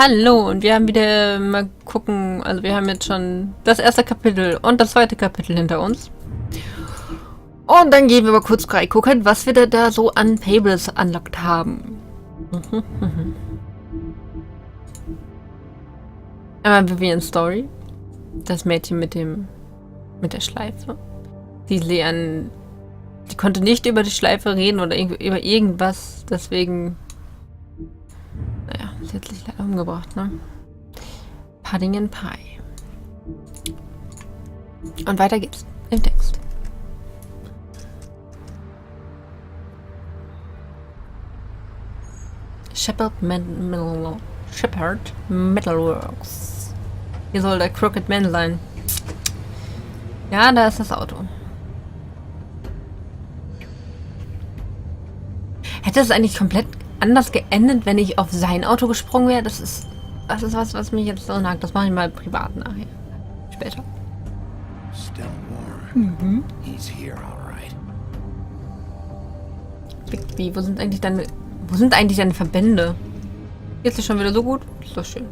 Hallo, und wir haben wieder mal gucken, also wir haben jetzt schon das erste Kapitel und das zweite Kapitel hinter uns. Und dann gehen wir mal kurz gucken, was wir da so an Fables unlocked haben. Einmal Vivian Story. Das Mädchen mit der Schleife. Die konnte nicht über die Schleife reden oder über irgendwas, deswegen... Naja, sie hat sich leider umgebracht, ne? Pudding Pie. Und weiter geht's im Text. Shepard Metalworks. Hier soll der Crooked Man sein. Ja, da ist das Auto. Hätte es eigentlich komplett anders geendet, wenn ich auf sein Auto gesprungen wäre? Das ist was mich jetzt so nagt. Das mache ich mal privat nachher. Später. He's here, all right. Bigby, wo sind eigentlich deine Verbände? Jetzt ist schon wieder so gut. Ist doch schön.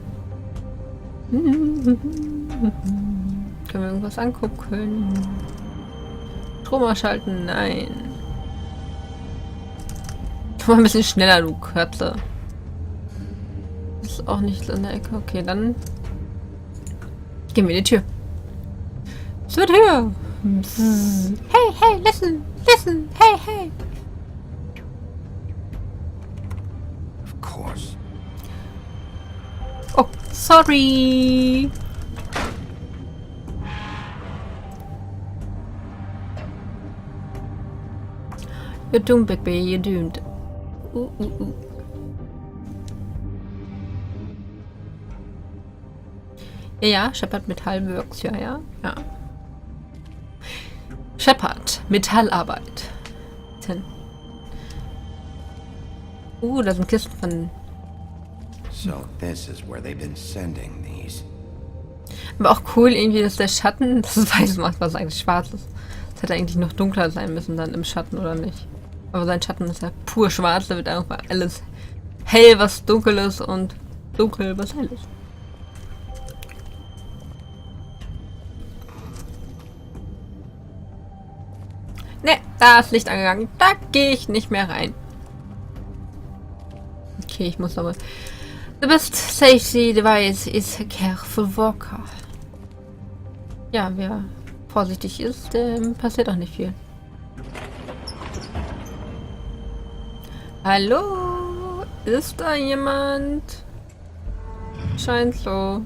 Können wir irgendwas angucken? Strom ausschalten? Nein. Tu mal ein bisschen schneller, du Kürze. Ist auch nicht in der Ecke. Okay, dann gehen wir in die Tür. Es wird höher. Hey, hey, listen, hey, hey. Of course. Oh, sorry. You're doomed, Bigby, you're doomed. Ja, Shepard Metallworks, ja. Shepard, Metallarbeit. Da sind Kisten von... So this is where they've been sending these. Aber auch cool irgendwie, dass der Schatten das weiß macht, was eigentlich schwarz ist. Das hätte eigentlich noch dunkler sein müssen dann im Schatten, oder nicht? Aber sein Schatten ist ja pur schwarz, da wird einfach alles hell, was dunkel ist, und dunkel, was hell ist. Ne, da ist Licht angegangen. Da gehe ich nicht mehr rein. Okay, ich muss aber... The best safety device is a careful walker. Ja, wer vorsichtig ist, passiert auch nicht viel. Hallo? Ist da jemand? Scheint so.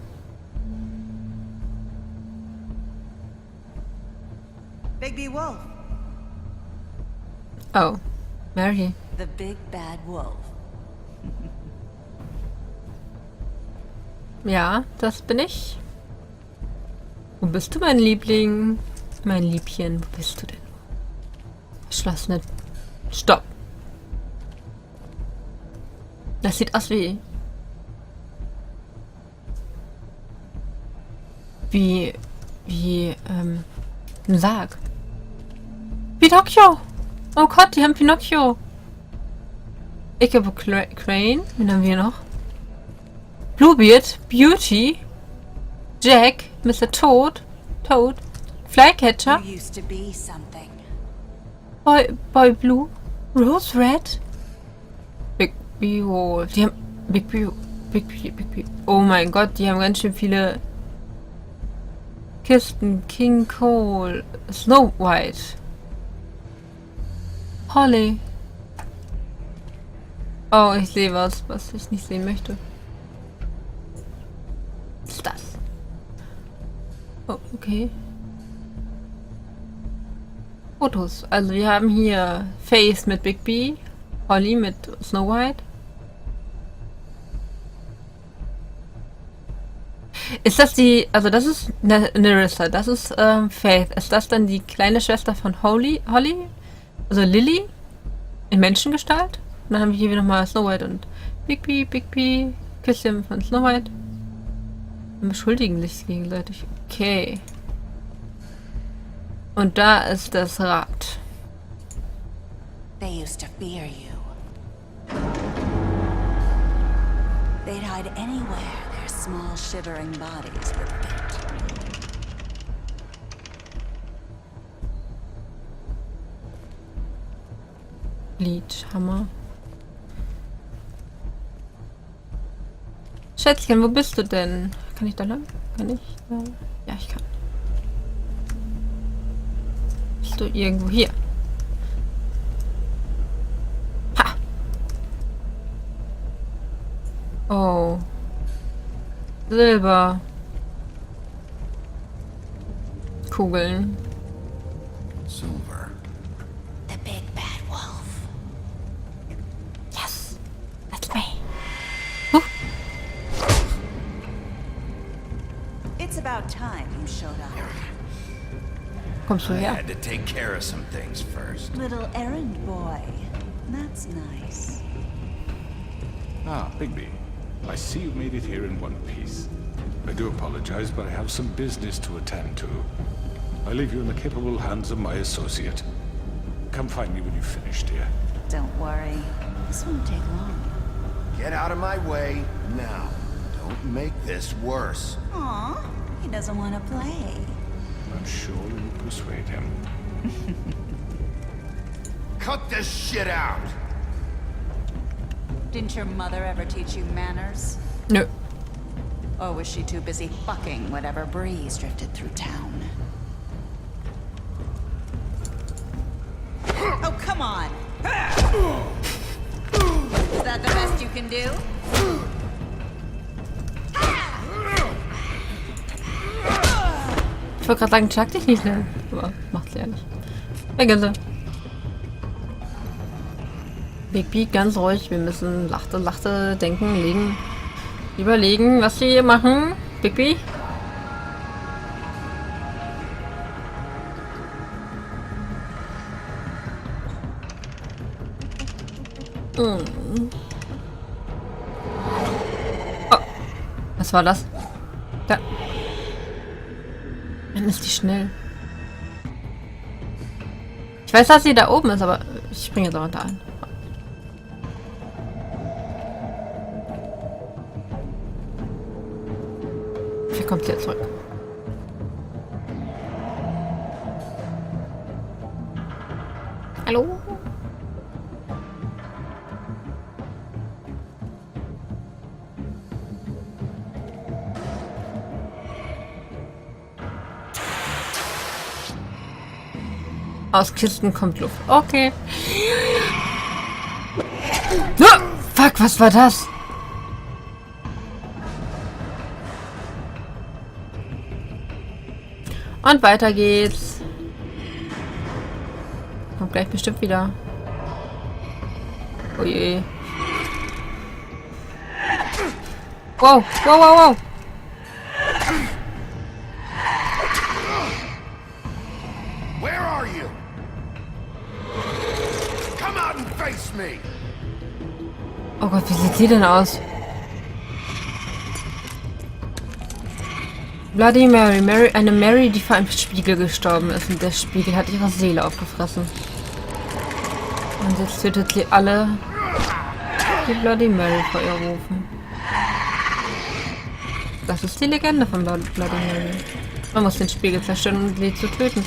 Bigby Wolf. Oh, Mary. The big bad wolf. Ja, das bin ich. Wo bist du, mein Liebling? Mein Liebchen, wo bist du denn? Verschlossene... Stopp. Das sieht aus wie... ein Sarg. Pinocchio! Oh Gott, die haben Pinocchio. Ich habe Crane. Wen haben wir noch? Bluebeard, Beauty, Jack, Mr. Toad, Flycatcher, Boy Blue, Rose Red, Bigby Wolf. Die haben Bigby. Oh mein Gott, die haben ganz schön viele Kisten. King Cole, Snow White, Holly. Oh, ich sehe was ich nicht sehen möchte. Was ist das? Oh, okay. Fotos. Also wir haben hier Face mit Bigby, Holly mit Snow White. Ist das die... Also das ist Nerissa, das ist Faith. Ist das dann die kleine Schwester von Holly? Also Lily? In Menschengestalt? Und dann haben wir hier wieder nochmal Snow White und Bigby, Küsschen von Snow White. Und beschuldigen sich gegenseitig. Okay. Und da ist das Rad. They used to fear you. They they'd hide anywhere their small, shivering bodies would fit. Bleachhammer. Schätzchen, wo bist du denn? Kann ich da lang? Kann ich? Ja, ich kann. Bist du irgendwo hier? Ha! Oh. Silber. Kugeln. Silver. The big bad wolf. Yes! That's me. It's about time you showed up. Kommst du I her? had to take care of some things first. Little errand boy. That's nice. Ah, Bigby. I see you made it here in one piece. I do apologize, but I have some business to attend to. I leave you in the capable hands of my associate. Come find me when you've finished, dear. Don't worry. This won't take long. Get out of my way now. Don't make this worse. Aw, he doesn't want to play. I'm sure you'll persuade him. Cut this shit out! Didn't your mother ever teach you manners? Nö. Or was she too busy fucking whatever breeze drifted through town? Oh, come on! Is that the best you can do? Ich wollte gerade sagen, schlag dich nicht schnell. Aber macht sie ja nicht. Vergesse. Bigby, ganz ruhig. Wir müssen lachte, denken, legen. Überlegen, was wir hier machen. Bigby. Oh. Was war das? Da. Dann ist die schnell. Ich weiß, dass sie da oben ist, aber ich springe jetzt auch da ein. Wie kommt sie jetzt zurück? Hallo? Aus Kisten kommt Luft. Okay. Ah, fuck, was war das? Und weiter geht's. Kommt gleich bestimmt wieder. Oh je. Wow, wow, wow, wow. Where are you? Come out and face me! Oh Gott, wie sieht sie denn aus? Bloody Mary. Eine Mary, die vor einem Spiegel gestorben ist. Und der Spiegel hat ihre Seele aufgefressen. Und jetzt tötet sie alle, die Bloody Mary vor ihr rufen. Das ist die Legende von Bloody Mary. Man muss den Spiegel zerstören, um sie zu töten.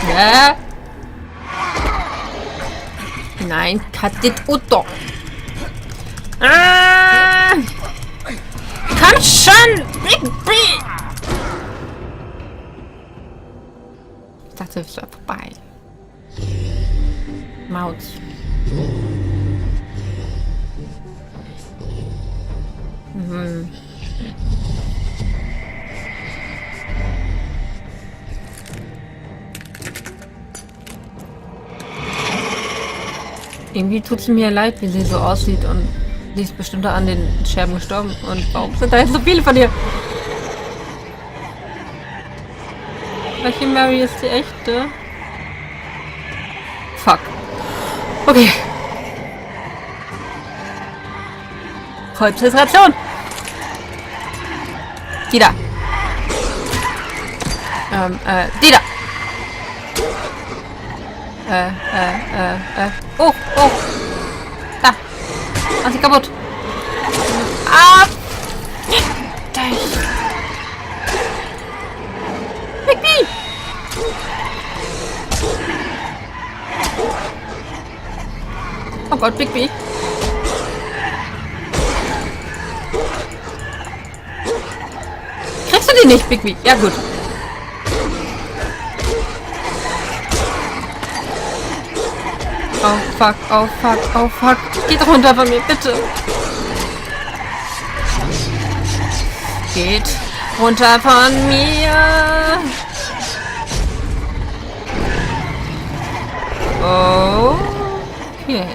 Ja. Nein, cut it Otto. Ah! Komm schon! Bigby! Ich dachte, es wäre vorbei. Maus. Mhm. Irgendwie tut es mir leid, wie sie so aussieht, und sie ist bestimmt an den Scherben gestorben. Und warum sind da jetzt so viele von ihr? Welche Mary ist die echte? Fuck. Okay. Konzentration. Die da. Die da. Oh, oh. Mach sie kaputt. Ah! Bigby! Oh Gott, Bigby. Kriegst du die nicht, Bigby? Ja, gut. Oh fuck, oh fuck, oh fuck. Geht runter von mir, bitte. Geht runter von mir. Okay.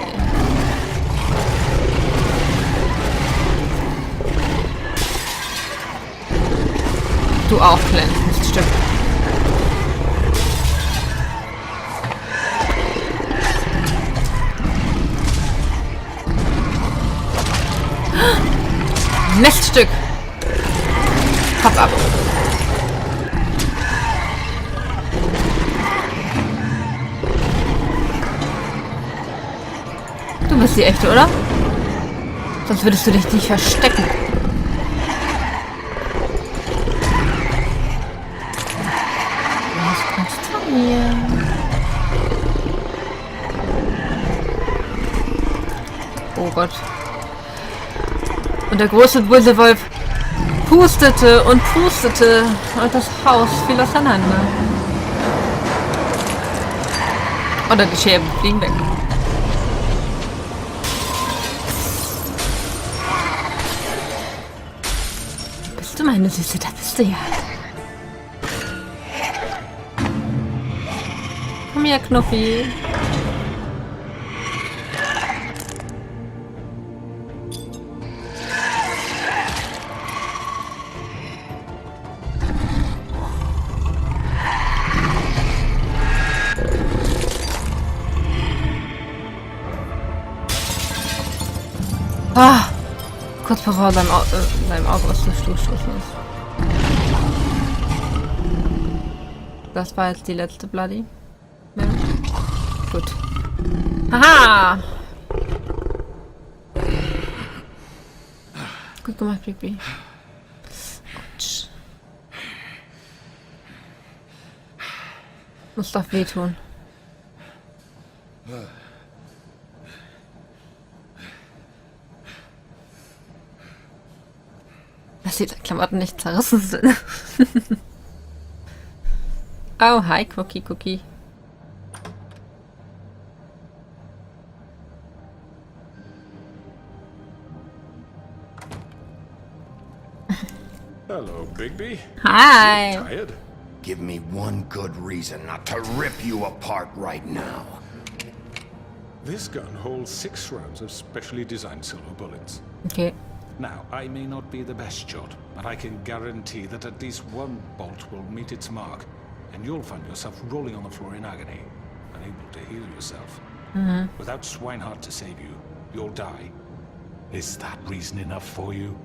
Du auch, kleines Stück. Neststück. Kopf ab. Du bist die echte, oder? Sonst würdest du dich nicht verstecken. Was kannst du mir? Oh Gott. Und der große böse Wolf pustete und pustete und das Haus fiel auseinander. Oder die Scherben fliegen weg. Bist du meine Süße? Da bist du ja. Komm her, Knuffi. Ah, kurz bevor seinem Auge was durchstoßen ist. Das war jetzt die letzte Bloody. Ja. Gut. Haha! Gut gemacht, Bigby. Muss doch wehtun. Dass die Klamotten nicht zerrissen sind. Oh, hi, Cookie. Hello, Bigby. Hi. Tired? Give me one good reason not to rip you apart right now. This gun holds 6 rounds of specially designed silver bullets. Okay. Now, I may not be the best shot, but I can guarantee that at least one bolt will meet its mark, and you'll find yourself rolling on the floor in agony, unable to heal yourself. Without Swinehart to save you, you'll die. Is that reason enough for you?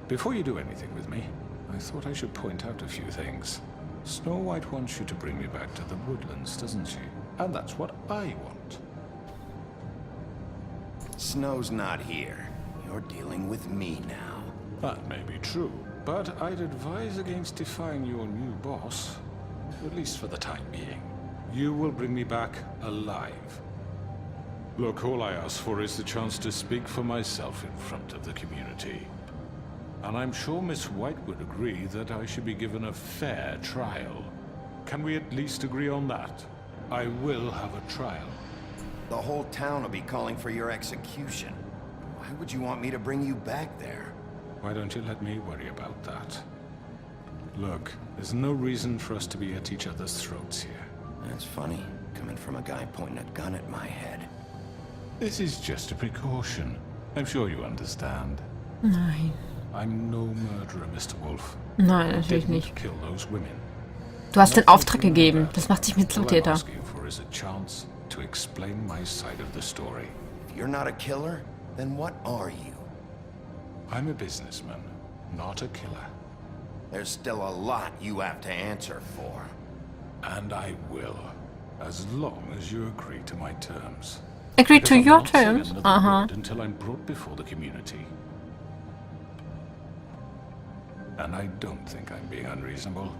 Before you do anything with me, I thought I should point out a few things. Snow White wants you to bring me back to the woodlands, doesn't she? And that's what I want. Snow's not here. You're dealing with me now. That may be true, but I'd advise against defying your new boss, at least for the time being. You will bring me back alive. Look, all I ask for is the chance to speak for myself in front of the community. And I'm sure Miss White would agree that I should be given a fair trial. Can we at least agree on that? I will have a trial. The whole town will be calling for your execution. Why would you want me to bring you back there? Why don't you let me worry about that? Look, there's no reason for us to be at each other's throats here. That's funny, coming from a guy pointing a gun at my head. This is just a precaution. I'm sure you understand. Nein. I'm no murderer, Mr. Wolf. Nein, natürlich Didn't nicht. kill those women. Du hast den Auftrag gegeben. Das macht dich mit zum All I'm Täter. asking for is a chance to explain my side of the story. If you're not a killer, then what are you? I'm a businessman, not a killer. There's still a lot you have to answer for. And I will, as long as you agree to my terms. Agree Because to I'm your not saying terms. another word until I'm brought before the community. And I don't think I'm being unreasonable.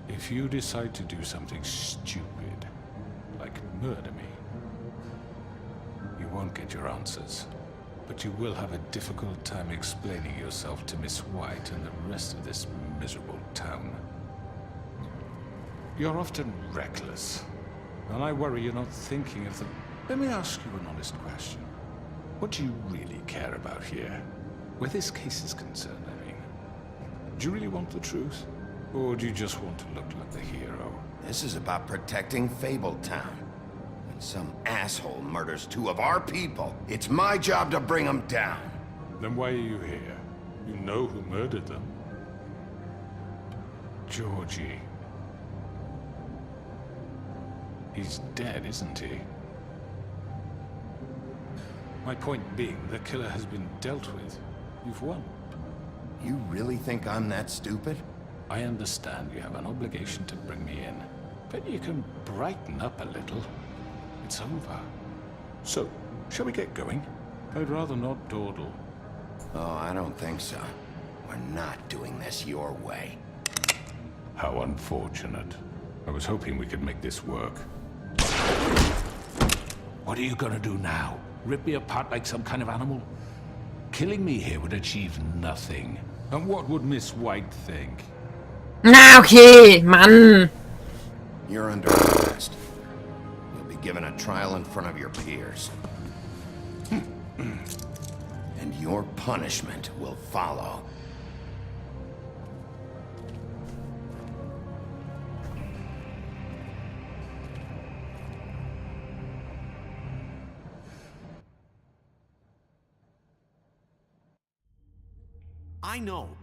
If you decide to do something stupid, like murder me, you won't get your answers. But you will have a difficult time explaining yourself to Miss White and the rest of this miserable town. You're often reckless, and I worry you're not thinking of the... Let me ask you an honest question. What do you really care about here? Where this case is concerned, I mean. Do you really want the truth? Or do you just want to look like the hero? This is about protecting Fabletown. When some asshole murders 2 of our people, it's my job to bring them down. Then why are you here? You know who murdered them. Georgie. He's dead, isn't he? My point being, the killer has been dealt with. You've won. You really think I'm that stupid? I understand you have an obligation to bring me in, but you can brighten up a little. It's over. So, shall we get going? I'd rather not dawdle. Oh, I don't think so. We're not doing this your way. How unfortunate. I was hoping we could make this work. What are you gonna do now? Rip me apart like some kind of animal? Killing me here would achieve nothing. And what would Miss White think? Na, okay, Mann. You're under arrest. You'll be given a trial in front of your peers. And your punishment will follow.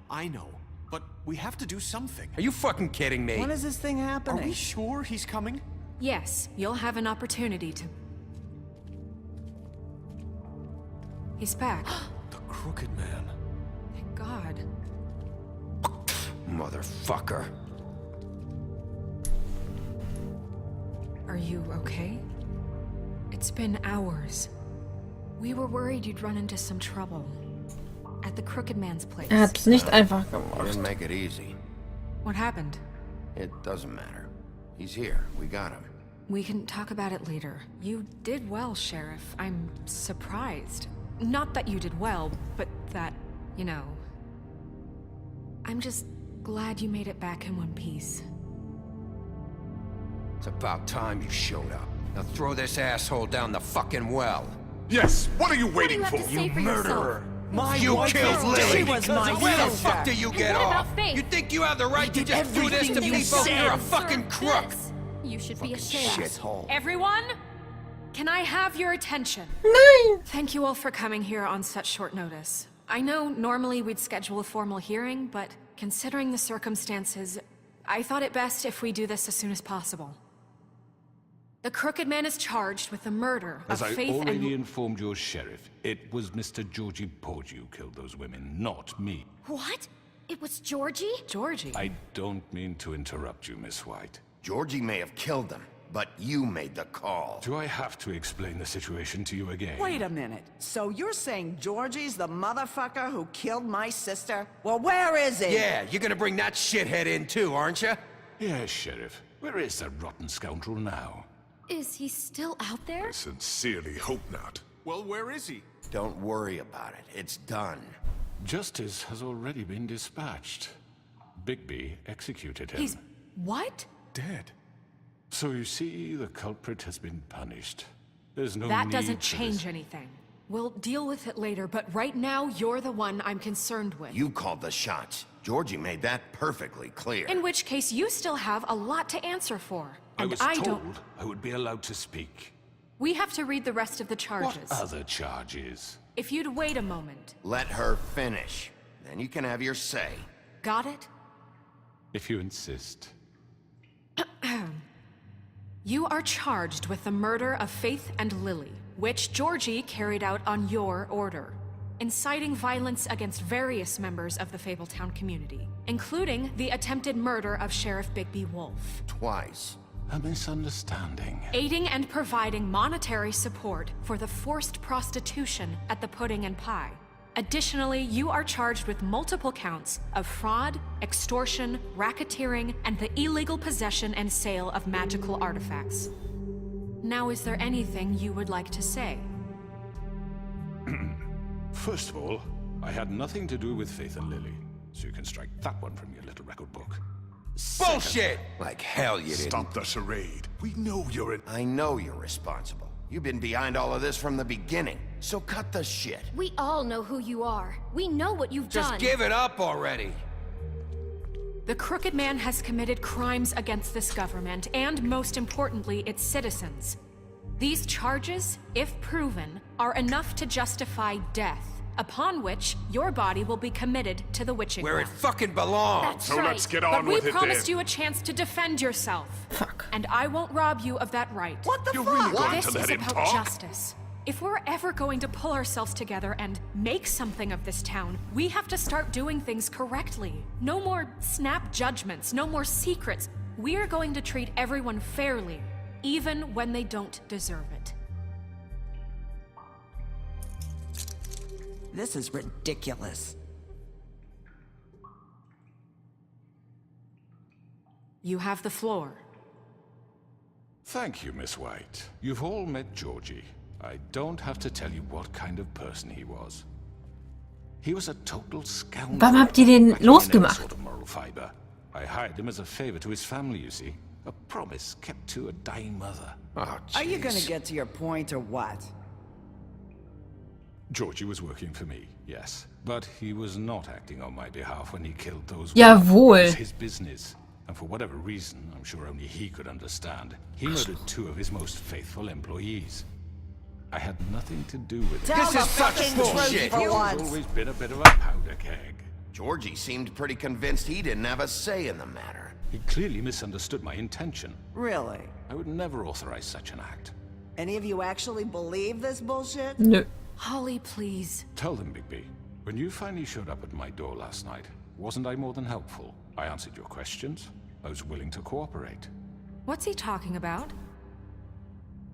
I know. But we have to do something. Are you fucking kidding me? When is this thing Are happening? we sure he's coming? Yes, you'll have an opportunity to... He's back. The Crooked Man. Thank God. Motherfucker. Are you okay? It's been hours. We were worried you'd run into some trouble. At the Crooked Man's place. Er hat's nicht einfach You gemacht. didn't make it easy. What happened? It doesn't matter. He's here. We got him. We can talk about it later. You did well, Sheriff. I'm surprised. Not that you did well, but that, you know... I'm just glad you made it back in one piece. It's about time you showed up. Now throw this asshole down the fucking well. Yes! What are you waiting for? You murderer! You killed Lily! She was my Where the sister. fuck do you get what off? about Faith? You think you have the right to did just do this to everything you people? said. You're a fucking crook! You should be ashamed. Shithole. Everyone? Can I have your attention? Nein! Thank you all for coming here on such short notice. I know normally we'd schedule a formal hearing, but considering the circumstances, I thought it best if we do this as soon as possible. The Crooked Man is charged with the murder As of I Faith already and... informed your sheriff, it was Mr. Georgie Porgy who killed those women, not me. What? It was Georgie? Georgie. I don't mean to interrupt you, Miss White. Georgie may have killed them, but you made the call. Do I have to explain the situation to you again? Wait a minute. So you're saying Georgie's the motherfucker who killed my sister? Well, where is he? Yeah, you're gonna bring that shithead in too, aren't you? Yes, Sheriff. Where is that rotten scoundrel now? Is he still out there? Sincerely hope not. Well, where is he? Don't worry about it. It's done. Justice has already been dispatched. Bigby executed him. He's... what? dead. So you see, the culprit has been punished. There's no That need doesn't for change this. anything. We'll deal with it later, but right now, you're the one I'm concerned with. You called the shots. Georgie made that perfectly clear. In which case, you still have a lot to answer for. I And was I told don't... I would be allowed to speak. We have to read the rest of the charges. What other charges? If you'd wait a moment. Let her finish. Then you can have your say. Got it? If you insist. You are charged with the murder of Faith and Lily, which Georgie carried out on your order, inciting violence against various members of the Fabletown community, including the attempted murder of Sheriff Bigby Wolf. Twice. a misunderstanding. Aiding and providing monetary support for the forced prostitution at the Pudding and Pie. Additionally, you are charged with multiple counts of fraud, extortion, racketeering, and the illegal possession and sale of magical artifacts. Now, is there anything you would like to say? First of all, I had nothing to do with Faith and Lily, so you can strike that one from your little record book. Bullshit! Like hell you didn't. Stop the charade. We know you're an... I know you're responsible. You've been behind all of this from the beginning, so cut the shit. We all know who you are. We know what you've done. Just give it up already. The Crooked Man has committed crimes against this government, and most importantly, its citizens. These charges, if proven, are enough to justify death, upon which your body will be committed to the witching Where it well. fucking belongs. That's So right. let's get But on we with it promised then. you a chance to defend yourself. Fuck. And I won't rob you of that right. What the You're fuck? really going This to let is him about talk? justice. If we're ever going to pull ourselves together and make something of this town, we have to start doing things correctly. No more snap judgments, no more secrets. We're going to treat everyone fairly, even when they don't deserve it. This is ridiculous. You have the floor. Thank you, Miss White. You've all met Georgie. I don't have to tell you what kind of person he was. He was a total scoundrel. Warum habt ihr den lacking in any losgemacht? sort of moral fiber. I hired him as a favor to his family, you see. A promise kept to a dying mother. Oh, Are you gonna jeez. get to your point or what? Georgie was working for me, yes. But he was not acting on my behalf when he killed those Jawohl. It was his business. And for whatever reason, I'm sure only he could understand, he murdered 2 of his most faithful employees. I had nothing to do with it. Tell This the is such fucking bullshit. truth for He's once. always been a bit of a powder keg. Georgie seemed pretty convinced he didn't have a say in the matter. He clearly misunderstood my intention. Really? I would never authorize such an act. Any of you actually believe this bullshit? Nö. Holly, please. Tell them, Bigby, when you finally showed up at my door last night, wasn't I more than helpful? I answered your questions. I was willing to cooperate. What's he talking about?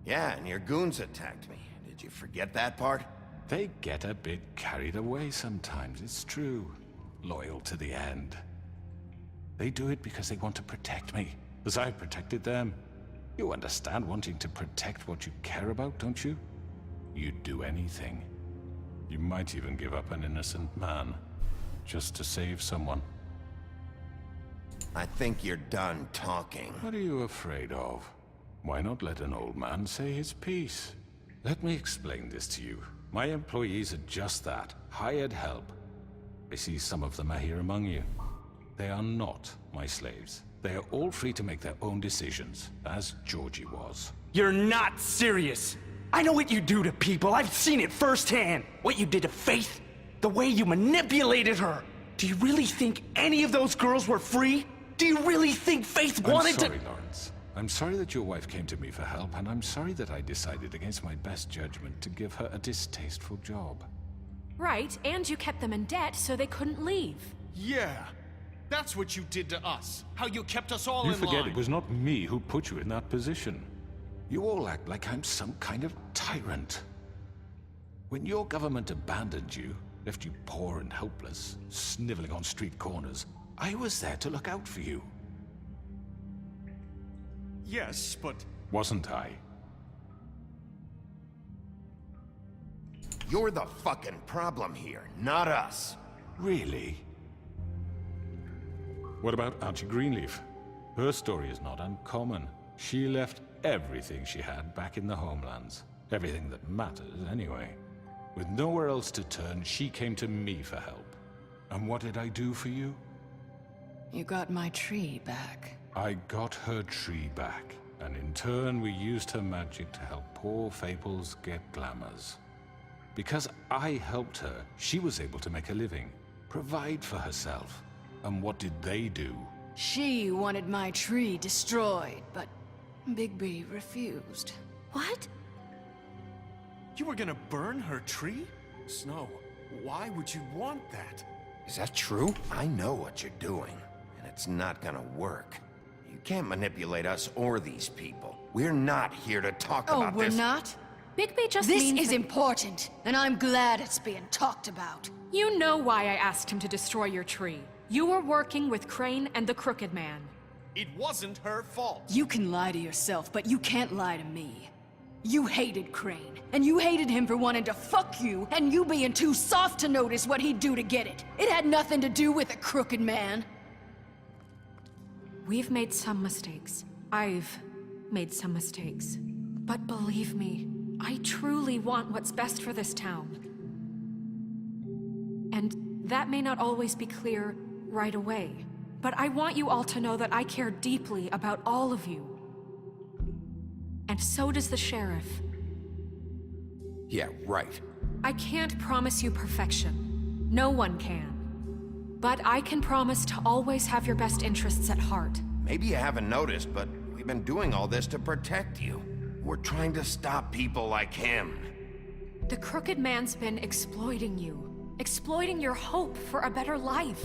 Yeah, and your goons attacked me. Did you forget that part? They get a bit carried away sometimes, it's true. Loyal to the end. They do it because they want to protect me, as I protected them. You understand wanting to protect what you care about, don't you? You'd do anything. You might even give up an innocent man, just to save someone. I think you're done talking. What are you afraid of? Why not let an old man say his piece? Let me explain this to you. My employees are just that, hired help. I see some of them are here among you. They are not my slaves. They are all free to make their own decisions, as Georgie was. You're not serious. I know what you do to people. I've seen it firsthand. What you did to Faith. The way you manipulated her. Do you really think any of those girls were free? Do you really think Faith wanted I'm sorry, to— Lawrence. I'm sorry that your wife came to me for help, and I'm sorry that I decided against my best judgment to give her a distasteful job. Right, and you kept them in debt so they couldn't leave. Yeah. That's what you did to us. How you kept us all You in forget line. it was not me who put you in that position. You all act like I'm some kind of tyrant. When your government abandoned you, left you poor and helpless, sniveling on street corners, I was there to look out for you. Yes, but Wasn't I? You're the fucking problem here, not us. Really? What about Auntie Greenleaf? Her story is not uncommon. She left everything she had back in the homelands. Everything that matters, anyway. With nowhere else to turn, she came to me for help. And what did I do for you? You got my tree back. I got her tree back, and in turn we used her magic to help poor Fables get glamours. Because I helped her, she was able to make a living, provide for herself. And what did they do? She wanted my tree destroyed, but Bigby refused. What? you were gonna burn her tree? Snow, why would you want that? Is that true? I know what you're doing, and it's not gonna work. You can't manipulate us or these people. We're not here to talk about we're this. not? Bigby just This means is that- important, and I'm glad it's being talked about. You know why I asked him to destroy your tree. You were working with Crane and the Crooked Man. It wasn't her fault. You can lie to yourself, but you can't lie to me. You hated Crane, and you hated him for wanting to fuck you, and you being too soft to notice what he'd do to get it. It had nothing to do with a Crooked Man. We've made some mistakes. I've made some mistakes. But believe me, I truly want what's best for this town. And that may not always be clear right away. But I want you all to know that I care deeply about all of you. And so does the sheriff. Yeah, right. I can't promise you perfection. No one can. But I can promise to always have your best interests at heart. Maybe you haven't noticed, but we've been doing all this to protect you. We're trying to stop people like him. The Crooked Man's been exploiting you. Exploiting your hope for a better life.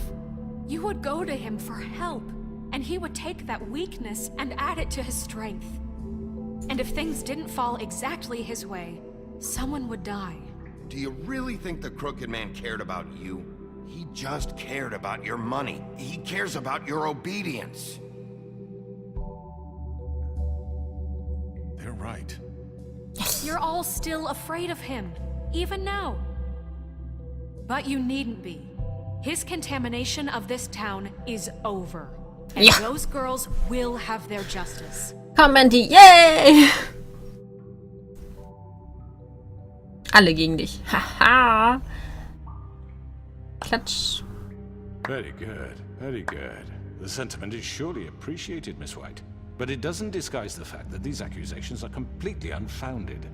You would go to him for help, and he would take that weakness and add it to his strength. And if things didn't fall exactly his way, someone would die. Do you really think the Crooked Man cared about you? He just cared about your money. He cares about your obedience. They're right. You're all still afraid of him, even now. But you needn't be. His contamination of this town is over. And those girls will have their justice. Commenti, yay! Alle gegen dich. Haha. Klatsch. Very good, very good. The sentiment is surely appreciated, Miss White. But it doesn't disguise the fact that these accusations are completely unfounded.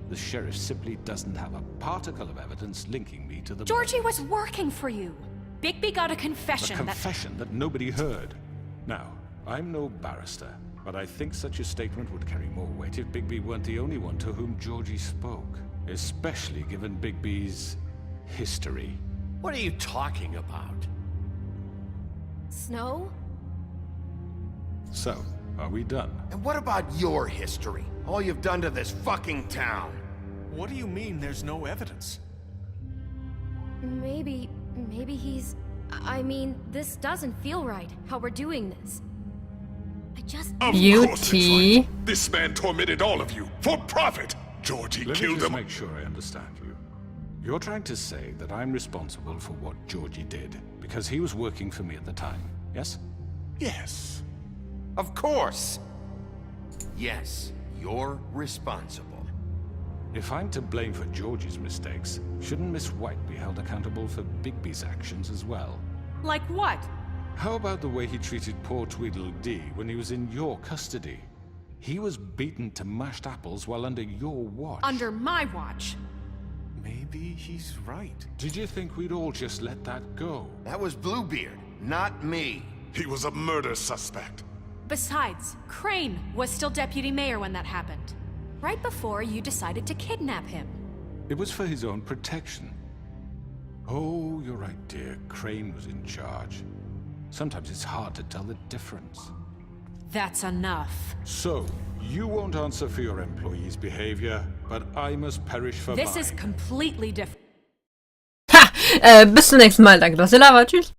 The sheriff simply doesn't have a particle of evidence linking me to the... Georgie was working for you. Bigby got a confession A confession that nobody heard. Now, I'm no barrister, but I think such a statement would carry more weight if Bigby weren't the only one to whom Georgie spoke. Especially given Bigby's history. What are you talking about? Snow? So, are we done? And what about your history? All you've done to this fucking town? What do you mean there's no evidence? Maybe he's... I mean, this doesn't feel right, how we're doing this. I just... Of course it's Beauty. right. This man tormented all of you for profit. Georgie Let me killed just him. make sure I understand you. You're trying to say that I'm responsible for what Georgie did because he was working for me at the time, yes? Yes. Of course. Yes, you're responsible. If I'm to blame for Georgie's mistakes, shouldn't Miss White be held accountable for Bigby's actions as well? Like what? How about the way he treated poor Tweedledee when he was in your custody? He was beaten to mashed apples while under your watch. Under my watch. Maybe he's right. Did you think we'd all just let that go? That was Bluebeard, not me. He was a murder suspect. Besides, Crane was still deputy mayor when that happened. Right before you decided to kidnap him. It was for his own protection. Oh, you're right, dear. Crane was in charge. Sometimes it's hard to tell the difference. That's enough. So, you won't answer for your employees' behavior, but I must perish for mine. This is completely different. Bis zum nächsten Mal. Danke, dass ihr da wart. Tschüss.